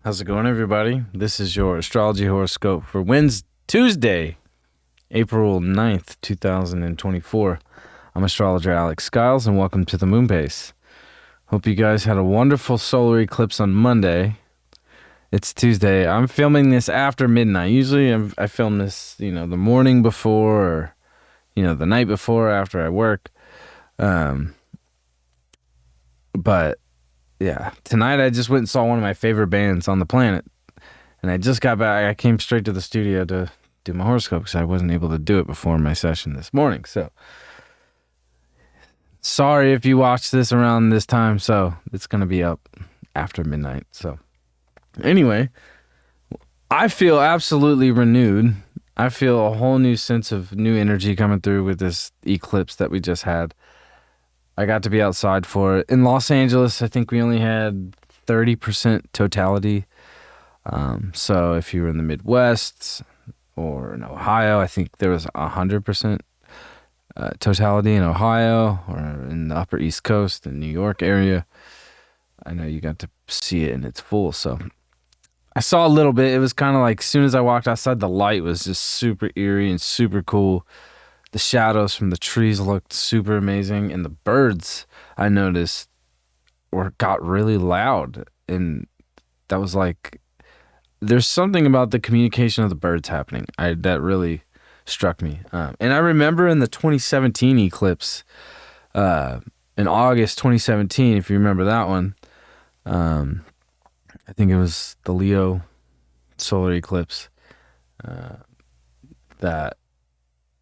How's it going, everybody? This is your Astrology Horoscope for Tuesday, April 9th, 2024. I'm astrologer Alex Skyles, and welcome to the Moon Base. Hope you guys had a wonderful solar eclipse on Monday. It's Tuesday. I'm filming this after midnight. Usually I film this, the morning before or, the night before after I work. But yeah, tonight I just went and saw one of my favorite bands on the planet, and I just got back. I came straight to the studio to do my horoscope because I wasn't able to do it before my session this morning. So sorry if you watched this around this time. So it's going to be up after midnight. So anyway, I feel absolutely renewed. I feel a whole new sense of new energy coming through with this eclipse that we just had. I got to be outside for it. In Los Angeles, I think we only had 30% totality. So if you were in the Midwest or in Ohio, I think there was 100% totality in Ohio or in the Upper East Coast, the New York area. I know you got to see it in its full. So I saw a little bit. It was kind of like as soon as I walked outside, the light was just super eerie and super cool. The shadows from the trees looked super amazing, and the birds, I noticed, got really loud, and that was like, there's something about the communication of the birds happening that really struck me. And I remember in the 2017 eclipse, in August 2017, if you remember that one, I think it was the Leo solar eclipse, that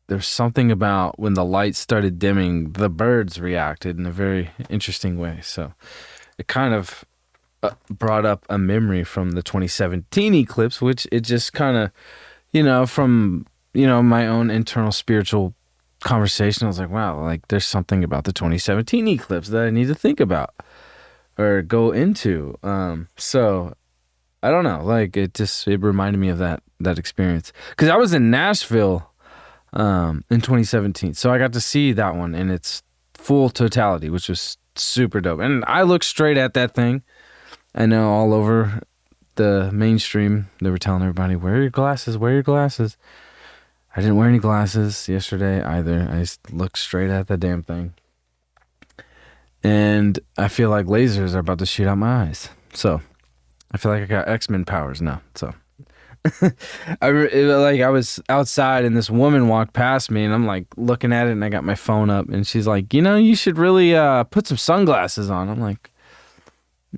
there's something about when the light started dimming, the birds reacted in a very interesting way. So it kind of brought up a memory from the 2017 eclipse, which it just kind of, from, my own internal spiritual conversation, I was like, wow, like there's something about the 2017 eclipse that I need to think about or go into. So I don't know, like it reminded me of that experience. Because I was in Nashville in 2017. So I got to see that one in its full totality, which was super dope. And I looked straight at that thing. I know all over the mainstream, they were telling everybody, wear your glasses, wear your glasses. I didn't wear any glasses yesterday either. I just looked straight at the damn thing. And I feel like lasers are about to shoot out my eyes. So I feel like I got X-Men powers now. So I was outside and this woman walked past me and I'm like looking at it and I got my phone up and she's like, you should really put some sunglasses on. I'm like,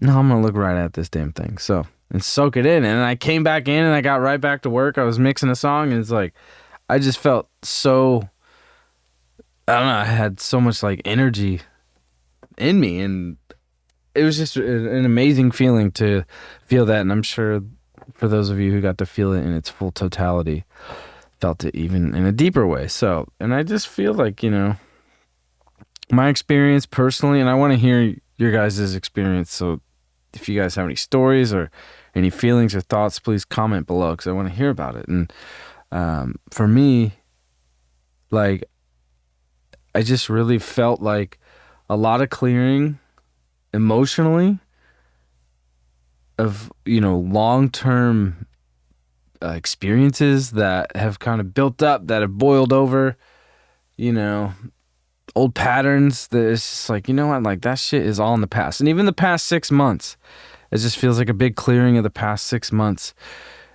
no, I'm gonna look right at this damn thing. So, and soak it in. And I came back in and I got right back to work. I was mixing a song and it's like, I just felt so, I don't know, I had so much like energy in me, and it was just an amazing feeling to feel that. And I'm sure for those of you who got to feel it in its full totality, felt it even in a deeper way. So, and I just feel like, my experience personally, and I want to hear your guys' experience. So if you guys have any stories or any feelings or thoughts, please comment below because I want to hear about it. And for me, like, I just really felt like a lot of clearing emotionally of, long-term experiences that have kind of built up, that have boiled over, old patterns that it's just like, what, like that shit is all in the past. And even the past 6 months, it just feels like a big clearing of the past 6 months.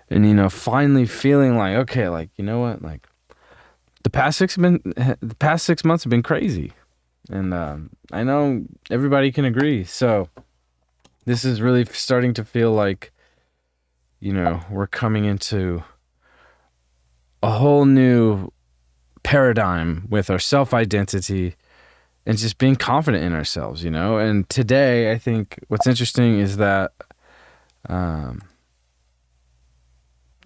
And, finally feeling like, okay, like, what, like the past 6 months have been crazy. And I know everybody can agree. So this is really starting to feel like, we're coming into a whole new paradigm with our self-identity and just being confident in ourselves, And today, I think what's interesting is that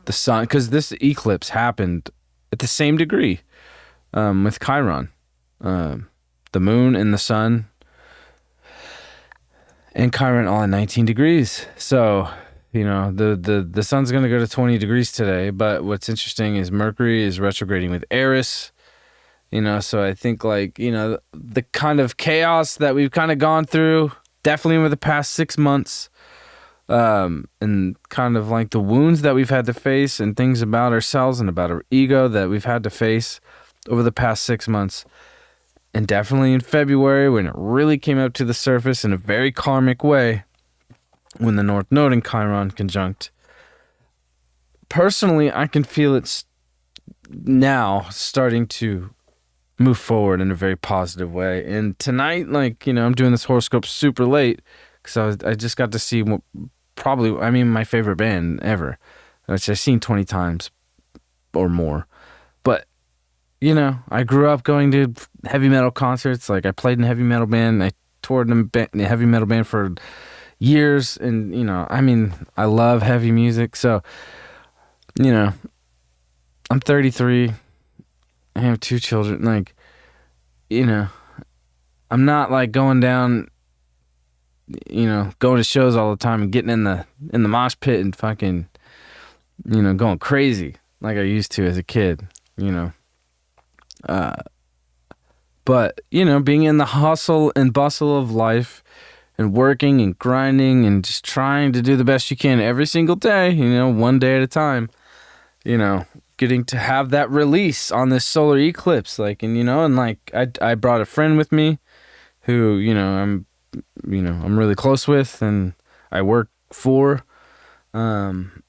the sun, because this eclipse happened at the same degree with Chiron. The moon and the sun and Chiron all at 19 degrees. So, the sun's going to go to 20 degrees today. But what's interesting is Mercury is retrograding with Eris. So I think the kind of chaos that we've kind of gone through, definitely over the past 6 months, and kind of like the wounds that we've had to face and things about ourselves and about our ego that we've had to face over the past 6 months. And definitely in February, when it really came up to the surface in a very karmic way, when the North Node and Chiron conjunct. Personally, I can feel it's now starting to move forward in a very positive way. And tonight, I'm doing this horoscope super late because I just got to see my favorite band ever, which I've seen 20 times or more. But I grew up going to heavy metal concerts. Like, I played in a heavy metal band. I toured in a heavy metal band for years. And, I love heavy music. So, I'm 33. I have 2 children. I'm not going down, going to shows all the time and getting in the mosh pit and fucking, going crazy like I used to as a kid, But, being in the hustle and bustle of life and working and grinding and just trying to do the best you can every single day, one day at a time, getting to have that release on this solar eclipse. I brought a friend with me who, I'm really close with and I work for, and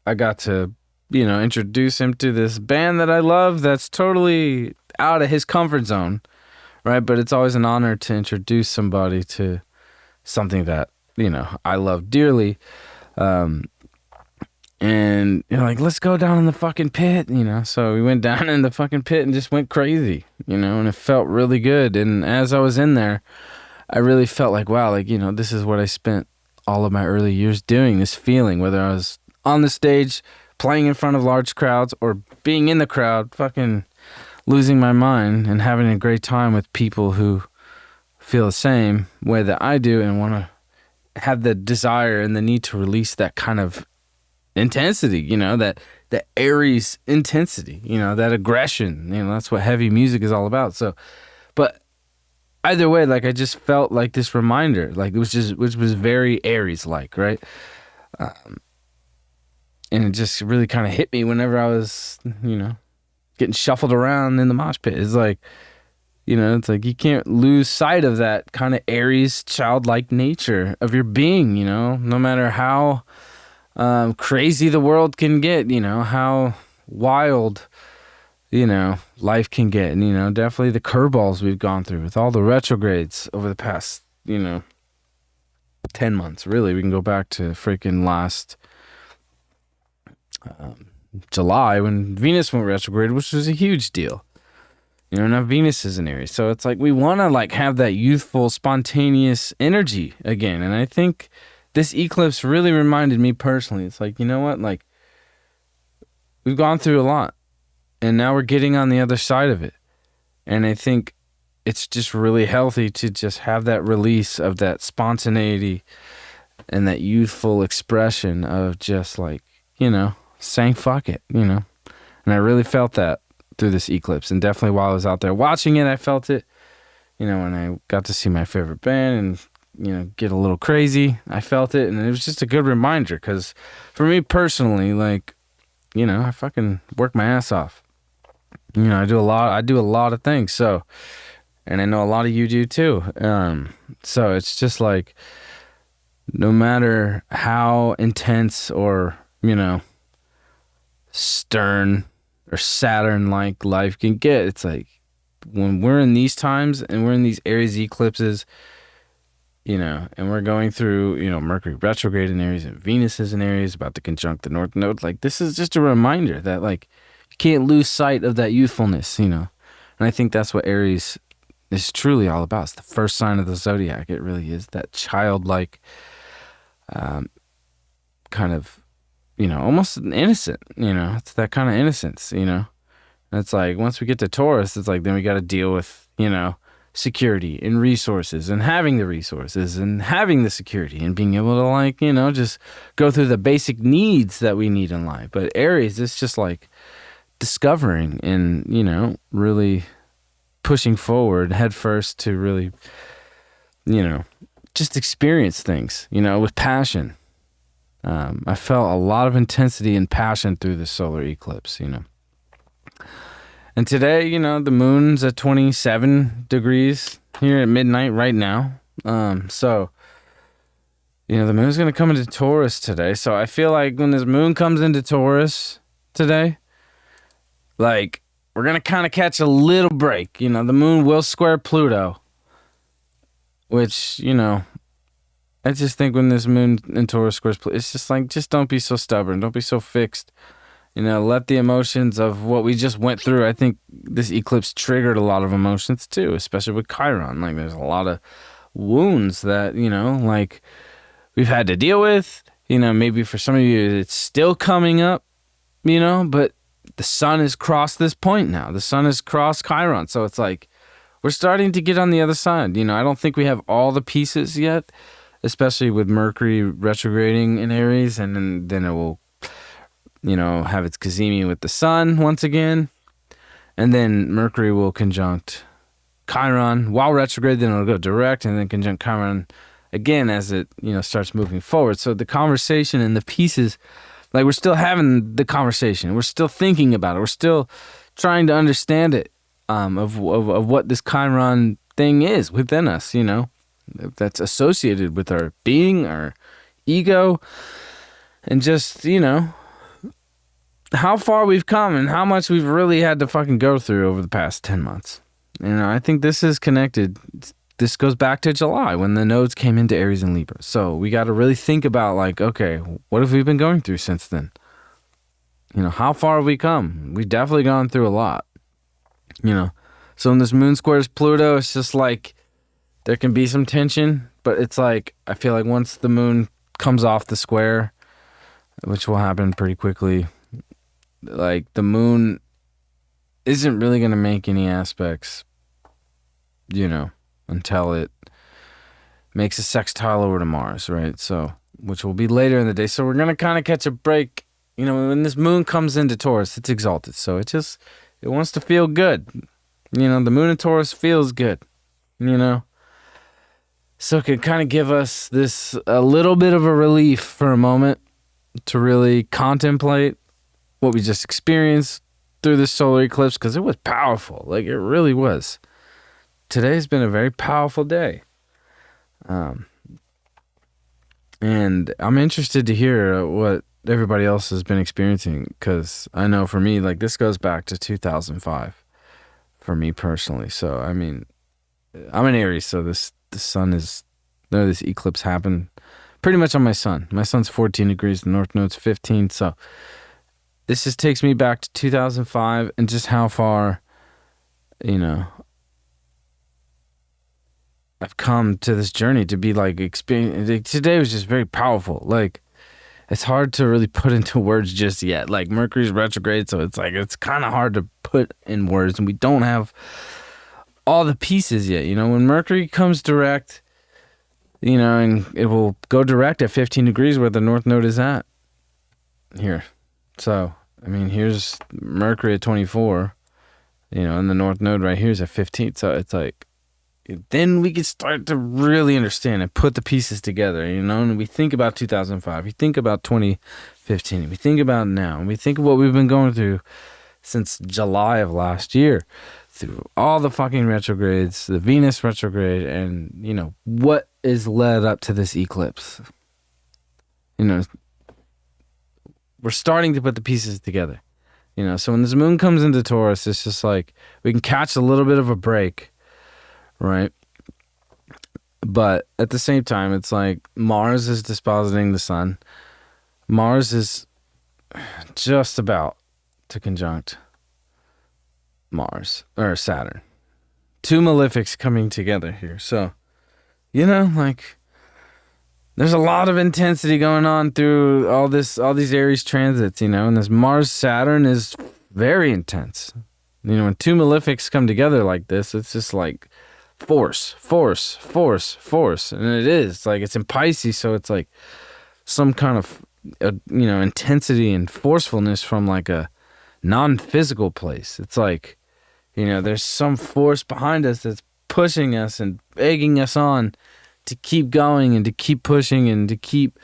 I got to, introduce him to this band that I love that's totally out of his comfort zone, right? But it's always an honor to introduce somebody to something that, I love dearly. And let's go down in the fucking pit, So we went down in the fucking pit and just went crazy, and it felt really good. And as I was in there, I really felt like, wow, this is what I spent all of my early years doing, this feeling, whether I was on the stage playing in front of large crowds or being in the crowd, fucking losing my mind and having a great time with people who feel the same way that I do and want to have the desire and the need to release that kind of intensity, that Aries intensity, that aggression, that's what heavy music is all about. So, but either way, I just felt like this reminder, which was very Aries like, right? And it just really kind of hit me whenever I was, getting shuffled around in the mosh pit. It's you can't lose sight of that kind of Aries childlike nature of your being, no matter how crazy the world can get, how wild, life can get. And, definitely the curveballs we've gone through with all the retrogrades over the past, 10 months. Really, we can go back to freaking last July when Venus went retrograde, which was a huge deal. Now Venus is in Aries. So it's we want to have that youthful, spontaneous energy again. And I think this eclipse really reminded me personally. It's you know what? We've gone through a lot and now we're getting on the other side of it. And I think it's just really healthy to just have that release of that spontaneity and that youthful expression of just saying fuck it, And I really felt that through this eclipse. And definitely while I was out there watching it, I felt it, when I got to see my favorite band and, get a little crazy. I felt it. And it was just a good reminder because for me personally, I fucking work my ass off. I do a lot of things. So, and I know a lot of you do too. So it's just no matter how intense or, stern or Saturn-like life can get, it's when we're in these times and we're in these Aries eclipses, and we're going through, Mercury retrograde in Aries and Venus is in Aries, about to conjunct the North Node. This is just a reminder that you can't lose sight of that youthfulness, And I think that's what Aries is truly all about. It's the first sign of the zodiac. It really is that childlike, kind of, almost innocent, it's that kind of innocence, And it's once we get to Taurus, it's then we got to deal with, security and resources and having the resources and having the security and being able to, like, you know, just go through the basic needs that we need in life. But Aries, it's just like discovering and, you know, really pushing forward head first to really, you know, just experience things, you know, with passion. I felt a lot of intensity and passion through the solar eclipse, you know. And today, you know, the moon's at 27 degrees here at midnight right now. So, you know, the moon's going to come into Taurus today. So I feel like when this moon comes into Taurus today, like, we're going to kind of catch a little break. You know, the moon will square Pluto, which, you know, I just think when this moon in Taurus squares Pluto, it's just like, just don't be so stubborn. Don't be so fixed. You know, let the emotions of what we just went through. I think this eclipse triggered a lot of emotions too, especially with Chiron. Like, there's a lot of wounds that, you know, like, we've had to deal with. You know, maybe for some of you, it's still coming up, you know, but the sun has crossed this point now. The sun has crossed Chiron. So it's like, we're starting to get on the other side. You know, I don't think we have all the pieces yet, especially with Mercury retrograding in Aries, and then it will, you know, have its cazimi with the sun once again. And then Mercury will conjunct Chiron while retrograde, then it'll go direct and then conjunct Chiron again as it, you know, starts moving forward. So the conversation and the pieces, like, we're still having the conversation. We're still thinking about it. We're still trying to understand it, of what this Chiron thing is within us, you know, that's associated with our being, our ego, and just, you know, how far we've come and how much we've really had to fucking go through over the past 10 months. You know, I think this is connected. This goes back to July when the nodes came into Aries and Libra. So we got to really think about, like, okay, what have we been going through since then? You know, how far have we come? We've definitely gone through a lot, you know. So when this moon squares Pluto, it's just like there can be some tension, but it's like, I feel like once the moon comes off the square, which will happen pretty quickly, like, the moon isn't really going to make any aspects, you know, until it makes a sextile over to Mars, right? So, which will be later in the day. So we're going to kind of catch a break. You know, when this moon comes into Taurus, it's exalted. So it wants to feel good. You know, the moon in Taurus feels good, you know. So it can kind of give us a little bit of a relief for a moment to really contemplate what we just experienced through this solar eclipse, because it was powerful. Like, it really was. Today's been a very powerful day. And I'm interested to hear what everybody else has been experiencing, because I know for me, like, this goes back to 2005 for me personally. So, I mean, I'm an Aries, so the sun is, this eclipse happened pretty much on my sun. My sun's 14 degrees, the North Node's 15, so this just takes me back to 2005 and just how far, you know, I've come to this journey to be, like, experience. Today was just very powerful. Like, it's hard to really put into words just yet. Like, Mercury's retrograde, so it's like, it's kind of hard to put in words, and we don't have all the pieces yet. You know, when Mercury comes direct, you know, and it will go direct at 15 degrees where the North Node is at here. So, I mean, here's Mercury at 24, you know, and the North Node right here is at 15. So it's like, then we can start to really understand and put the pieces together, you know. And we think about 2005, we think about 2015, we think about now, and we think of what we've been going through since July of last year, through all the fucking retrogrades, the Venus retrograde, and, you know, what is led up to this eclipse. You know, we're starting to put the pieces together, you know. So when this moon comes into Taurus, it's just like we can catch a little bit of a break, right? But at the same time, it's like Mars is dispositing the sun. Mars is just about to conjunct Mars or Saturn. Two malefics coming together here. So, you know, like, there's a lot of intensity going on through all these Aries transits, you know, and this Mars Saturn is very intense. You know, when two malefics come together like this, it's just like force, force, force, force. And it is like, it's in Pisces. So it's like some kind of, intensity and forcefulness from like a non-physical place. It's like, there's some force behind us that's pushing us and egging us on to keep going and to keep pushing and to keep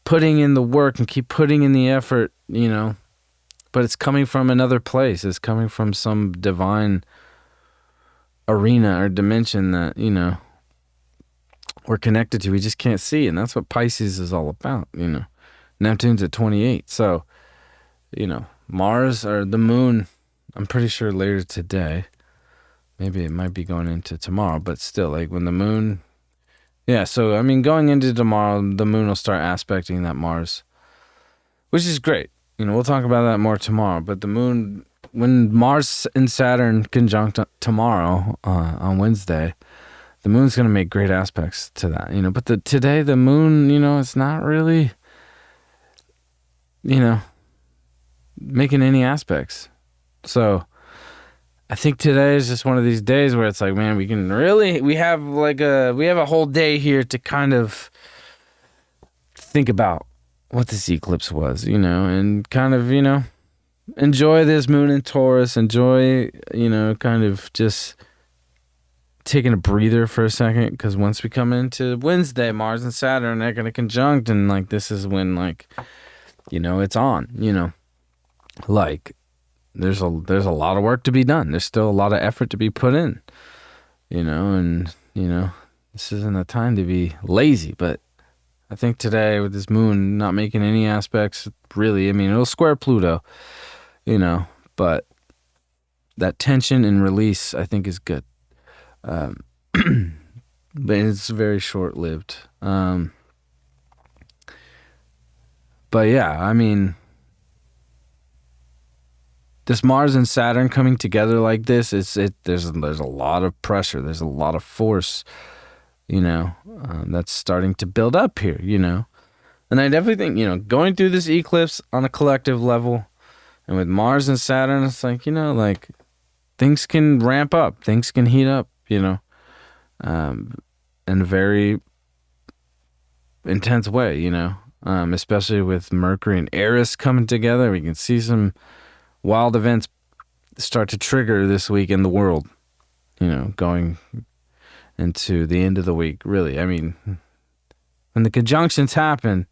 putting in the work and keep putting in the effort, but it's coming from another place. It's coming from some divine arena or dimension that, we're connected to. We just can't see. And that's what Pisces is all about, Neptune's at 28. So, Mars or the moon, I'm pretty sure later today, maybe it might be going into tomorrow, but still, like when the moon, so I mean, going into tomorrow, the moon will start aspecting that Mars, which is great. We'll talk about that more tomorrow, but the moon, when Mars and Saturn conjunct tomorrow on Wednesday, the moon's going to make great aspects to that, but today the moon, it's not really, making any aspects. So I think today is just one of these days where it's like, man, we have a whole day here to kind of think about what this eclipse was, and kind of, enjoy this moon in Taurus, enjoy, kind of just taking a breather for a second, because once we come into Wednesday, Mars and Saturn, they're going to conjunct, and like this is when like, it's on, like there's a lot of work to be done. There's still a lot of effort to be put in, and this isn't a time to be lazy. But I think today with this moon not making any aspects, really, I mean, it'll square Pluto, but that tension and release I think is good. But it's very short-lived. But yeah, I mean, this Mars and Saturn coming together like this, there's a lot of pressure, there's a lot of force, that's starting to build up here, And I definitely think, going through this eclipse on a collective level, and with Mars and Saturn, it's like, like things can ramp up, things can heat up, in a very intense way, especially with Mercury and Eris coming together. We can see some wild events start to trigger this week in the world, going into the end of the week, really. I mean, when the conjunctions happen,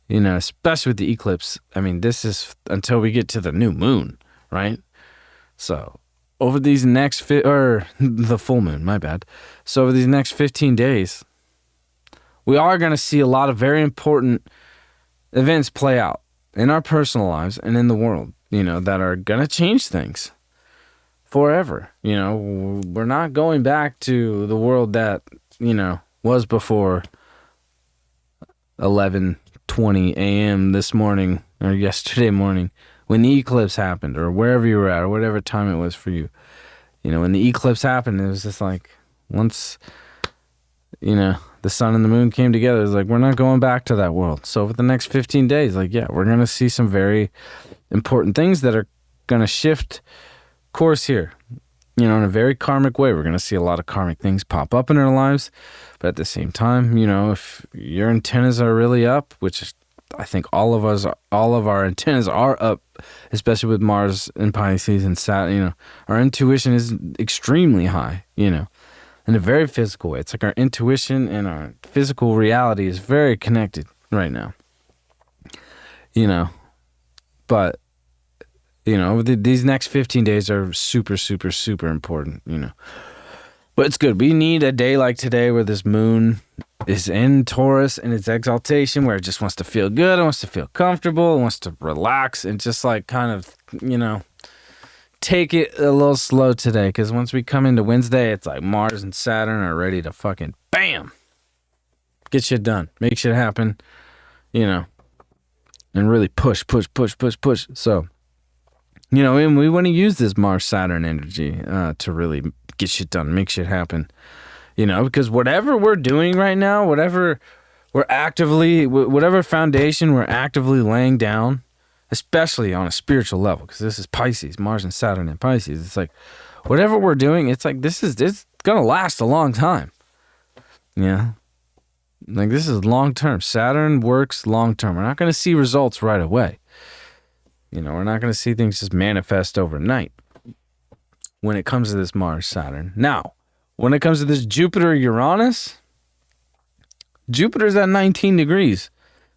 especially with the eclipse, I mean, this is until we get to the new moon, right? So over these next, the full moon, my bad. So over these next 15 days, we are going to see a lot of very important events play out in our personal lives and in the world, that are going to change things forever. We're not going back to the world that, was before 11:20 a.m. this morning or yesterday morning when the eclipse happened, or wherever you were at, or whatever time it was for you. When the eclipse happened, it was just like, once, the sun and the moon came together, it's like, we're not going back to that world. So for the next 15 days, like, yeah, we're going to see some very important things that are going to shift course here, in a very karmic way. We're going to see a lot of karmic things pop up in our lives. But at the same time, if your antennas are really up, which I think all of our antennas are up, especially with Mars and Pisces and Saturn, our intuition is extremely high, in a very physical way. It's like our intuition and our physical reality is very connected right now, but, these next 15 days are super, super, super important, But it's good. We need a day like today where this moon is in Taurus in its exaltation, where it just wants to feel good, it wants to feel comfortable, it wants to relax, and just like kind of, take it a little slow today. Because once we come into Wednesday, it's like Mars and Saturn are ready to fucking bam, get shit done, make shit happen, and really push. So, and we want to use this Mars-Saturn energy to really get shit done, make shit happen, because whatever we're doing right now, whatever foundation we're actively laying down, especially on a spiritual level, because this is Pisces, Mars and Saturn and Pisces, it's like, whatever we're doing, it's like, it's going to last a long time. Yeah. Like, this is long term. Saturn works long term. We're not going to see results right away. You know, we're not going to see things just manifest overnight when it comes to this Mars Saturn. Now, when it comes to this Jupiter Uranus, Jupiter's at 19 degrees.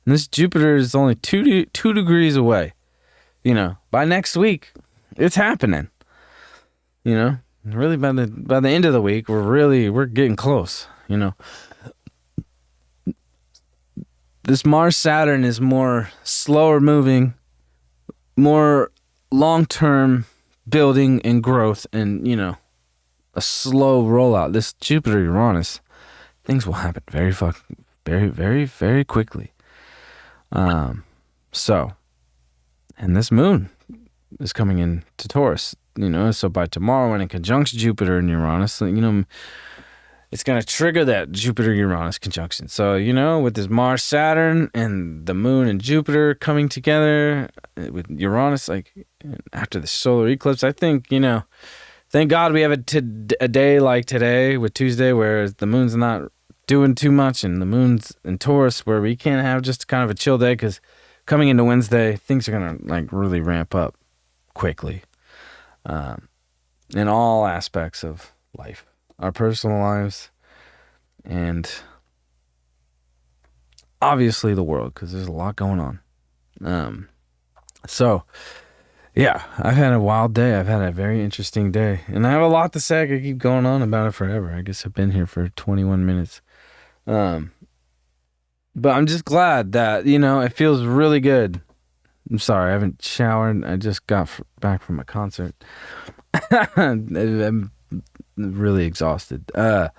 And this Jupiter is only 2 degrees away. You know, by next week, it's happening. You know, really by the end of the week, we're getting close, you know. This Mars Saturn is more slower moving, more long-term building and growth, and, you know, a slow rollout. This Jupiter Uranus, things will happen very, very, very quickly. So, and this moon is coming into Taurus, you know, so by tomorrow, when it conjuncts Jupiter and Uranus, you know, it's going to trigger that Jupiter-Uranus conjunction. So, you know, with this Mars-Saturn and the moon and Jupiter coming together with Uranus, like after the solar eclipse, I think, you know, thank God we have a day like today with Tuesday where the moon's not doing too much and the moon's in Taurus where we can have just kind of a chill day, because coming into Wednesday, things are going to like really ramp up quickly in all aspects of life. Our personal lives, and obviously the world, because there's a lot going on. So, yeah, I've had a wild day. I've had a very interesting day, and I have a lot to say. I could keep going on about it forever. I guess I've been here for 21 minutes. But I'm just glad that, you know, it feels really good. I'm sorry, I haven't showered. I just got back from a concert. I'm really exhausted, but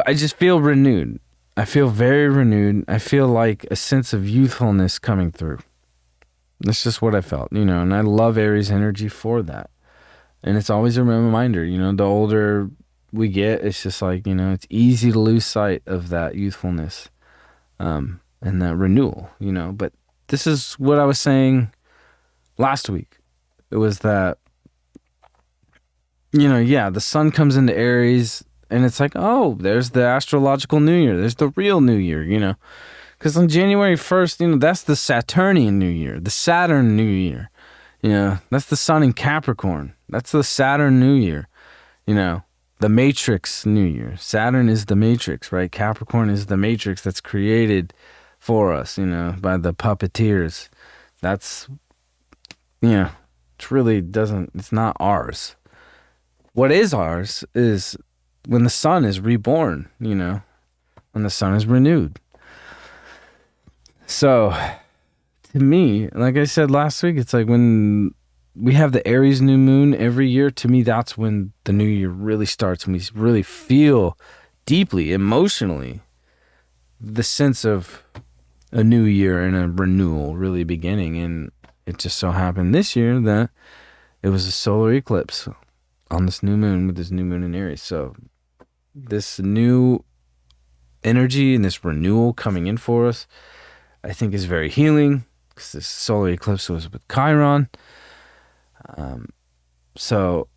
I just feel renewed. I feel very renewed. I feel like a sense of youthfulness coming through. That's just what I felt, you know, and I love Aries energy for that. And it's always a reminder, you know, the older we get, it's just like, you know, it's easy to lose sight of that youthfulness and that renewal, you know. But this is what I was saying last week. It was that, you know, yeah, the sun comes into Aries and it's like, oh, there's the astrological new year. There's the real new year, you know, because on January 1st, you know, that's the Saturnian new year, the Saturn new year, you know, that's the sun in Capricorn. That's the Saturn new year, you know, the matrix new year. Saturn is the matrix, right? Capricorn is the matrix that's created for us, you know, by the puppeteers. That's, you know, it's not ours. What is ours is when the sun is reborn, you know, when the sun is renewed. So, to me, like I said last week, it's like when we have the Aries new moon every year, to me, that's when the new year really starts, and we really feel deeply, emotionally, the sense of a new year and a renewal really beginning. And it just so happened this year that it was a solar eclipse on this new moon with this new moon in Aries. So this new energy and this renewal coming in for us, I think is very healing, because this solar eclipse was with Chiron. So,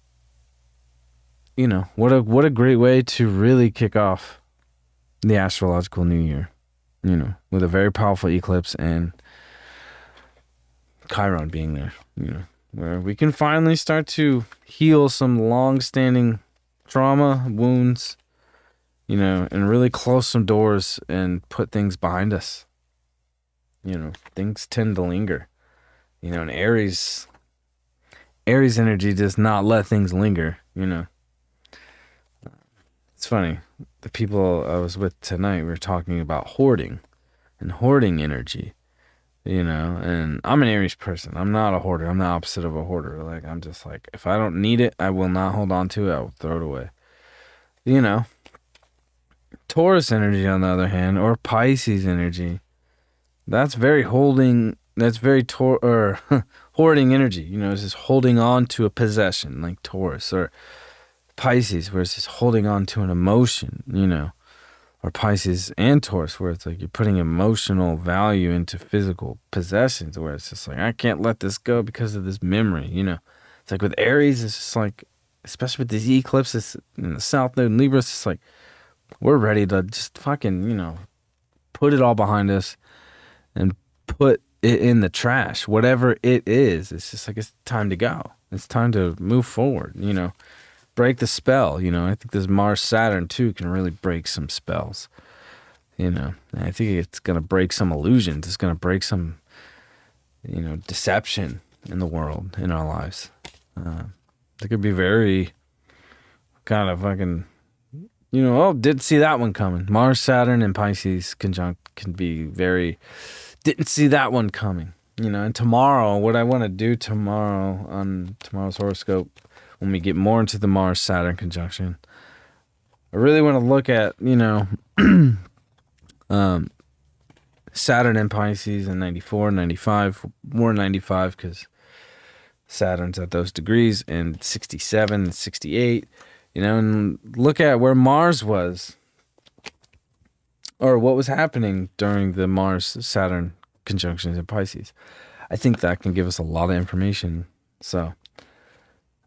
you know, what a great way to really kick off the astrological new year, you know, with a very powerful eclipse and Chiron being there, you know, where we can finally start to heal some long-standing trauma, wounds, you know, and really close some doors and put things behind us. You know, things tend to linger, you know, and Aries energy does not let things linger, you know. It's funny, the people I was with tonight, we were talking about hoarding and hoarding energy, you know, and I'm an Aries person. I'm not a hoarder. I'm the opposite of a hoarder. Like, I'm just like, if I don't need it, I will not hold on to it. I will throw it away, you know. Taurus energy, on the other hand, or Pisces energy, that's very hoarding energy, you know. It's just holding on to a possession, like Taurus, or Pisces, where it's just holding on to an emotion, you know, or Pisces and Taurus, where it's like you're putting emotional value into physical possessions, where it's just like, I can't let this go because of this memory, you know. It's like with Aries, it's just like, especially with these eclipses in the South Node and Libra, it's just like, we're ready to just fucking, put it all behind us and put it in the trash, whatever it is. It's just like, it's time to go. It's time to move forward, break the spell. I think this Mars Saturn too can really break some spells. And I think it's going to break some illusions. It's going to break some, deception in the world, in our lives. It could be very kind of fucking, didn't see that one coming. Mars, Saturn, and Pisces conjunct can be very, didn't see that one coming. And tomorrow, what I want to do tomorrow on tomorrow's horoscope, when we get more into the Mars, Saturn conjunction, I really want to look at, Saturn and Pisces in 94, 95, more 95 because Saturn's at those degrees, and 67 and 68, and look at where Mars was or what was happening during the Mars-Saturn conjunctions in Pisces. I think that can give us a lot of information. So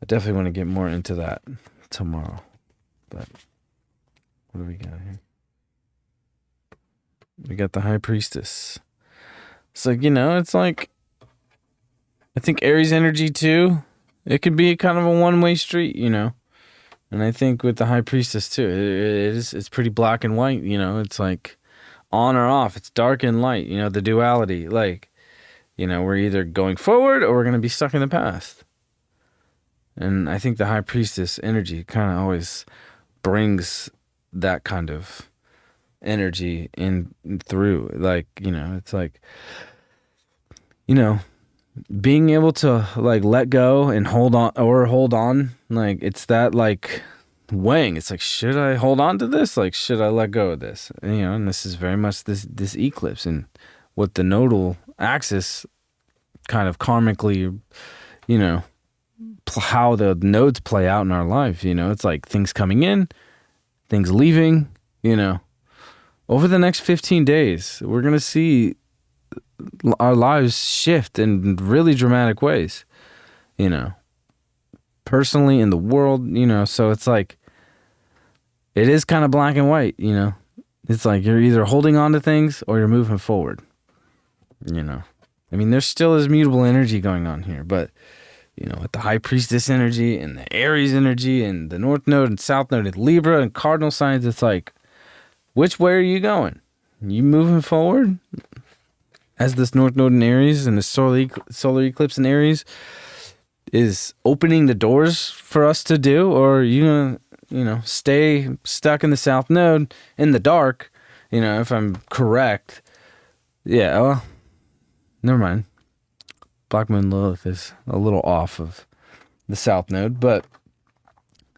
I definitely want to get more into that tomorrow. But what do we got here? We got the High Priestess. So, it's like, I think Aries energy too, it could be kind of a one-way street, And I think with the High Priestess too, it's pretty black and white, It's like on or off. It's dark and light, the duality. Like, we're either going forward or we're going to be stuck in the past. And I think the High Priestess energy kind of always brings that kind of energy in through. Like, it's like, being able to like let go and hold on, like it's that like weighing. It's like, should I hold on to this? Like, should I let go of this? And this is very much this eclipse and what the nodal axis kind of karmically, how the nodes play out in our life. It's like things coming in, things leaving. Over the next 15 days, we're gonna see our lives shift in really dramatic ways, personally in the world, so it's like, it is kind of black and white, it's like you're either holding on to things or you're moving forward, I mean, there still is mutable energy going on here, but, with the High Priestess energy and the Aries energy and the North Node and South Node and Libra and cardinal signs, it's like, which way are you going? You moving forward? As this North Node in Aries and the solar eclipse in Aries is opening the doors for us to do, or are you gonna, stay stuck in the South Node in the dark, if I'm correct. Yeah, well, never mind. Black Moon Lilith is a little off of the South Node, but,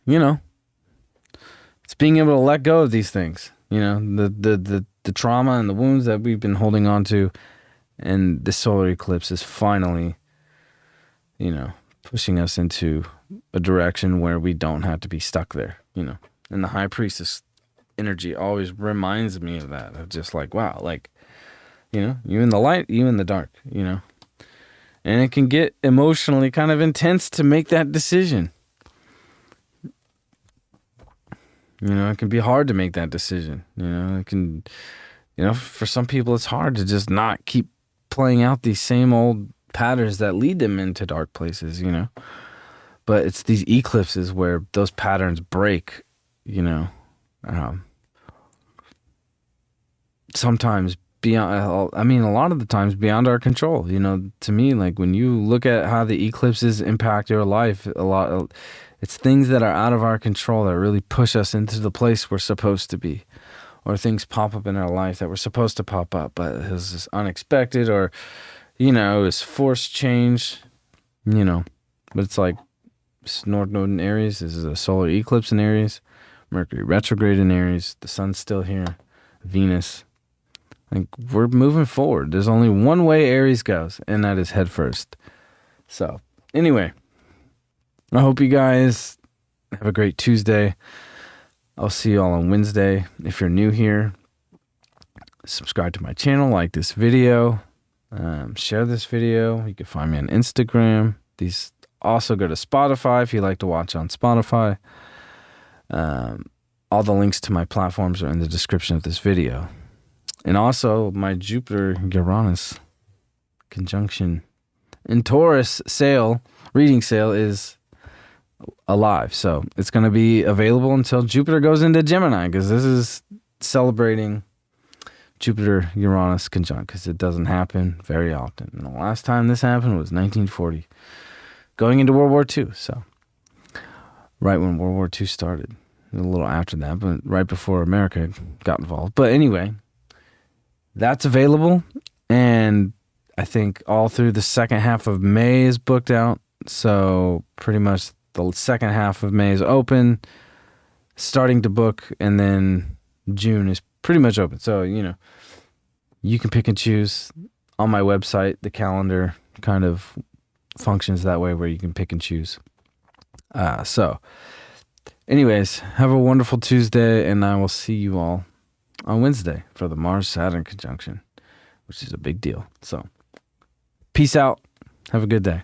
it's being able to let go of these things, the trauma and the wounds that we've been holding on to. And the solar eclipse is finally, pushing us into a direction where we don't have to be stuck there, And the High Priestess energy always reminds me of that. Of just like, wow, like, you in the light, you in the dark, And it can get emotionally kind of intense to make that decision. It can be hard to make that decision. It can, for some people it's hard to just not keep playing out these same old patterns that lead them into dark places, But it's these eclipses where those patterns break, sometimes beyond, a lot of the times beyond our control, To me, like when you look at how the eclipses impact your life, it's things that are out of our control that really push us into the place we're supposed to be. Or things pop up in our life that were supposed to pop up, but it was just unexpected, or, it was forced change, But it's like North Node in Aries. This is a solar eclipse in Aries. Mercury retrograde in Aries. The sun's still here. Venus. Like, we're moving forward. There's only one way Aries goes, and that is head first. So, anyway, I hope you guys have a great Tuesday. I'll see you all on Wednesday. If you're new here, subscribe to my channel, like this video, share this video. You can find me on Instagram. These also go to Spotify if you like to watch on Spotify. All the links to my platforms are in the description of this video. And also my Jupiter-Uranus conjunction in Taurus reading sale is alive. So it's going to be available until Jupiter goes into Gemini, because this is celebrating Jupiter-Uranus conjunct, because it doesn't happen very often. And the last time this happened was 1940, going into World War II. So right when World War II started, a little after that, but right before America got involved. But anyway, that's available. And I think all through the second half of May is booked out. So pretty much the second half of May is open, starting to book, and then June is pretty much open. So, you can pick and choose. On my website, the calendar kind of functions that way, where you can pick and choose. So anyways, have a wonderful Tuesday, and I will see you all on Wednesday for the Mars-Saturn conjunction, which is a big deal. So peace out. Have a good day.